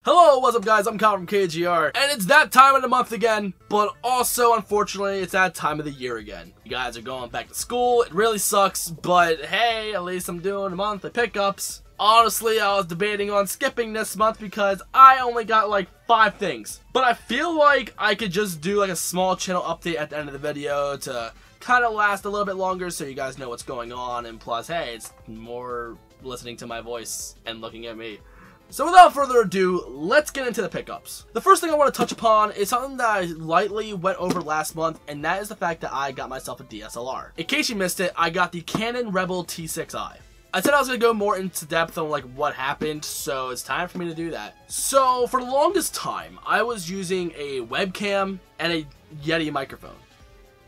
Hello, what's up guys, I'm Kyle from KGR, and it's that time of the month again, but also, unfortunately, it's that time of the year again. You guys are going back to school, it really sucks, but hey, at least I'm doing monthly pickups. Honestly, I was debating on skipping this month because I only got like 5 things, but I feel like I could just do like a small channel update at the end of the video to kind of last a little bit longer so you guys know what's going on, and plus, hey, it's more listening to my voice and looking at me. So without further ado, let's get into the pickups. The first thing I want to touch upon is something that I lightly went over last month, and that is the fact that I got myself a DSLR. In case you missed it, I got the Canon Rebel T6i. I said I was going to go more into depth on like what happened, so it's time for me to do that. So for the longest time, I was using a webcam and a Yeti microphone.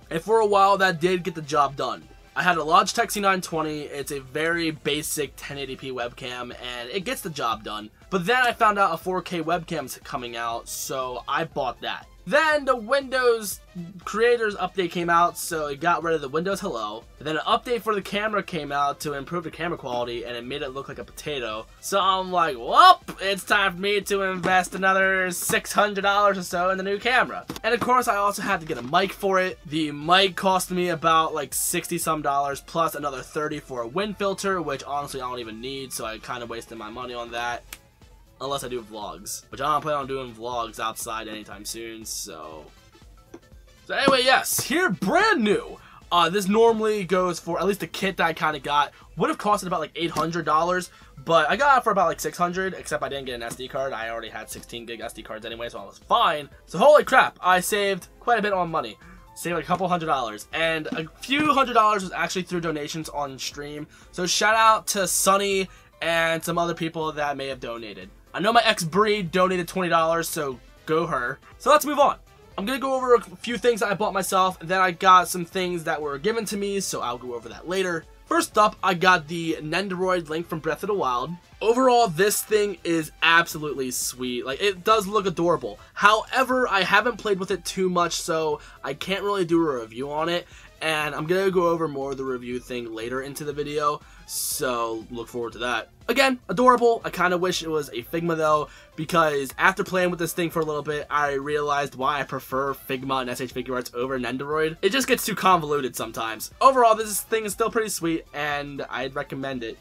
And for a while, that did get the job done. I had a Logitech C920, it's a very basic 1080p webcam, and it gets the job done. But then I found out a 4K webcam's coming out, so I bought that. Then the Windows Creators update came out, so it got rid of the Windows Hello. And then an update for the camera came out to improve the camera quality, and it made it look like a potato. So I'm like, well, it's time for me to invest another $600 or so in the new camera. And of course, I also had to get a mic for it. The mic cost me about like 60 some dollars, plus another 30 for a wind filter, which honestly I don't even need, so I kind of wasted my money on that. Unless I do vlogs, which I don't plan on doing vlogs outside anytime soon, so anyway, yes, here, brand new. This normally goes for, at least the kit that I kind of got, would have costed about like $800, but I got it for about like $600, except I didn't get an SD card. I already had 16 gig SD cards anyway, so I was fine. So holy crap, I saved quite a bit on money. Saved like a couple $100, and a few $100 was actually through donations on stream, so shout out to Sunny and some other people that may have donated. I know my ex-Breed donated $20, so go her. So let's move on. I'm going to go over a few things that I bought myself, and then I got some things that were given to me, so I'll go over that later. First up, I got the Nendoroid Link from Breath of the Wild. Overall, this thing is absolutely sweet. Like, it does look adorable. However, I haven't played with it too much, so I can't really do a review on it. And I'm going to go over more of the review thing later into the video, so look forward to that. Again, adorable. I kind of wish it was a Figma though, because after playing with this thing for a little bit, I realized why I prefer Figma and SH Figuarts over Nendoroid. It just gets too convoluted sometimes. Overall, this thing is still pretty sweet, and I'd recommend it.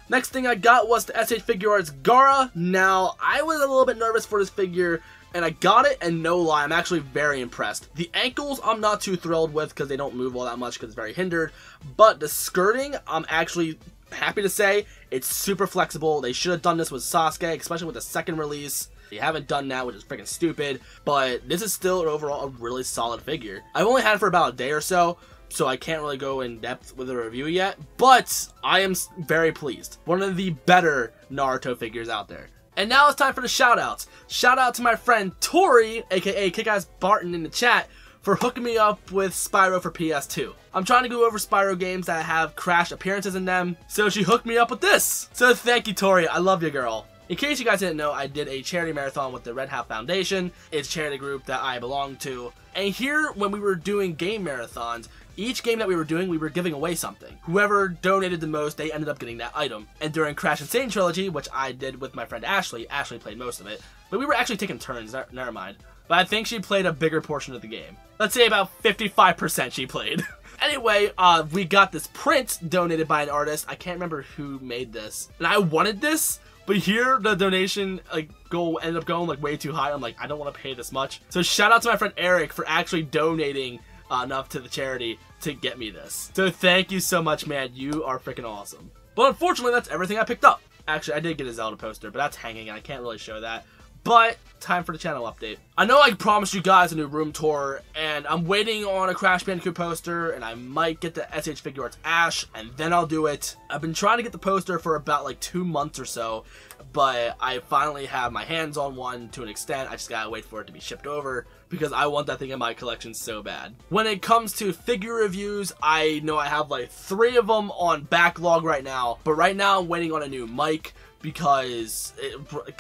Next thing I got was the SH Figuarts Gara. Now, I was a little bit nervous for this figure, and I got it, and no lie, I'm actually very impressed. The ankles I'm not too thrilled with because they don't move all that much because it's very hindered, but the skirting, I'm actually happy to say it's super flexible. They should have done this with Sasuke, especially with the second release. They haven't done that, which is freaking stupid, but this is still overall a really solid figure. I've only had it for about a day or so, so I can't really go in depth with a review yet, but I am very pleased. One of the better Naruto figures out there. And now it's time for the shoutouts. Shout out to my friend Tori, aka Kickass Barton in the chat, for hooking me up with Spyro for PS2. I'm trying to go over Spyro games that have Crash appearances in them, so she hooked me up with this. So thank you, Tori. I love you, girl. In case you guys didn't know, I did a charity marathon with the Red Hat Foundation. It's a charity group that I belong to. And here, when we were doing game marathons, each game that we were doing, we were giving away something. Whoever donated the most, they ended up getting that item. And during Crash Insane Trilogy, which I did with my friend Ashley played most of it, but we were actually taking turns, never mind. But I think she played a bigger portion of the game. Let's say about 55% she played. Anyway, we got this print donated by an artist. I can't remember who made this. And I wanted this, but here the donation ended up going like way too high. I'm like, I don't want to pay this much. So shout out to my friend Eric for actually donating enough to the charity to get me this. So thank you so much, man. You are freaking awesome. But unfortunately, that's everything I picked up. Actually, I did get a Zelda poster, but that's hanging and I can't really show that. But time for the channel update. I know I promised you guys a new room tour, and I'm waiting on a Crash Bandicoot poster, and I might get the SH Figuarts Ash, and then I'll do it. I've been trying to get the poster for about like 2 months or so, but I finally have my hands on one to an extent. I just gotta wait for it to be shipped over, because I want that thing in my collection so bad. When it comes to figure reviews, I know I have like 3 of them on backlog right now, but right now I'm waiting on a new mic, because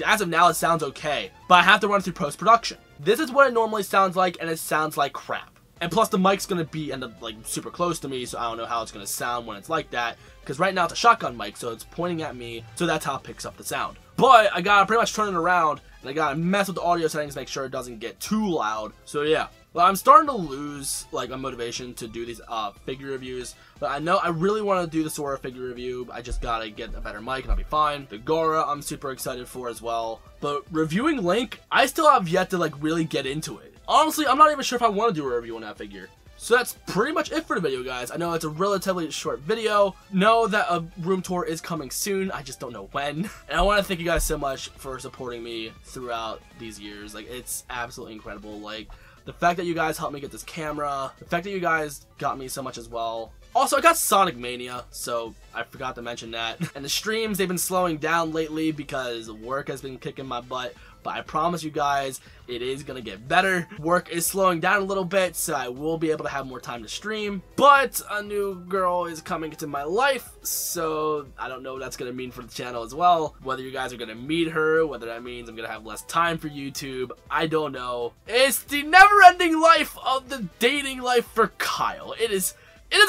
as of now it sounds okay, but I have to run through post-production. This is what it normally sounds like, and it sounds like crap. And plus the mic's gonna end up like super close to me, so I don't know how it's gonna sound when it's like that, because right now it's a shotgun mic, so it's pointing at me, so that's how it picks up the sound. but I gotta pretty much turn it around, and I gotta mess with the audio settings to make sure it doesn't get too loud. So yeah. Well, I'm starting to lose, like, my motivation to do these figure reviews, but I know I really want to do the Sora figure review. I just gotta get a better mic and I'll be fine. The Gora, I'm super excited for as well. But reviewing Link, I still have yet to, like, really get into it. Honestly, I'm not even sure if I want to do a review on that figure. So that's pretty much it for the video, guys. I know it's a relatively short video. Know that a room tour is coming soon. I just don't know when. And I want to thank you guys so much for supporting me throughout these years. Like, it's absolutely incredible. Like, the fact that you guys helped me get this camera, the fact that you guys got me so much as well. Also, I got Sonic Mania, so I forgot to mention that. And the streams, they've been slowing down lately because work has been kicking my butt. But I promise you guys, it is going to get better. Work is slowing down a little bit, so I will be able to have more time to stream. But a new girl is coming into my life, so I don't know what that's going to mean for the channel as well. Whether you guys are going to meet her, whether that means I'm going to have less time for YouTube, I don't know. It's the never-ending life of the dating life for Kyle. It is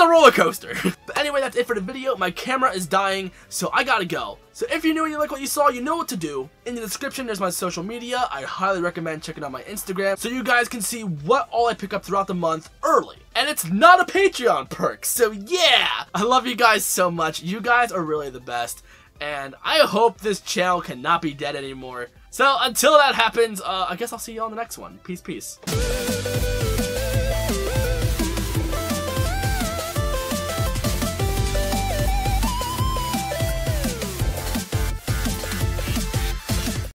a roller coaster. But anyway, that's it for the video. My camera is dying, so I gotta go. So if you're new and you like what you saw, you know what to do. In the description, there's my social media. I highly recommend checking out my Instagram so you guys can see what all I pick up throughout the month early. And it's not a Patreon perk, so yeah! I love you guys so much. You guys are really the best. And I hope this channel cannot be dead anymore. So until that happens, I guess I'll see you on the next one. Peace, peace.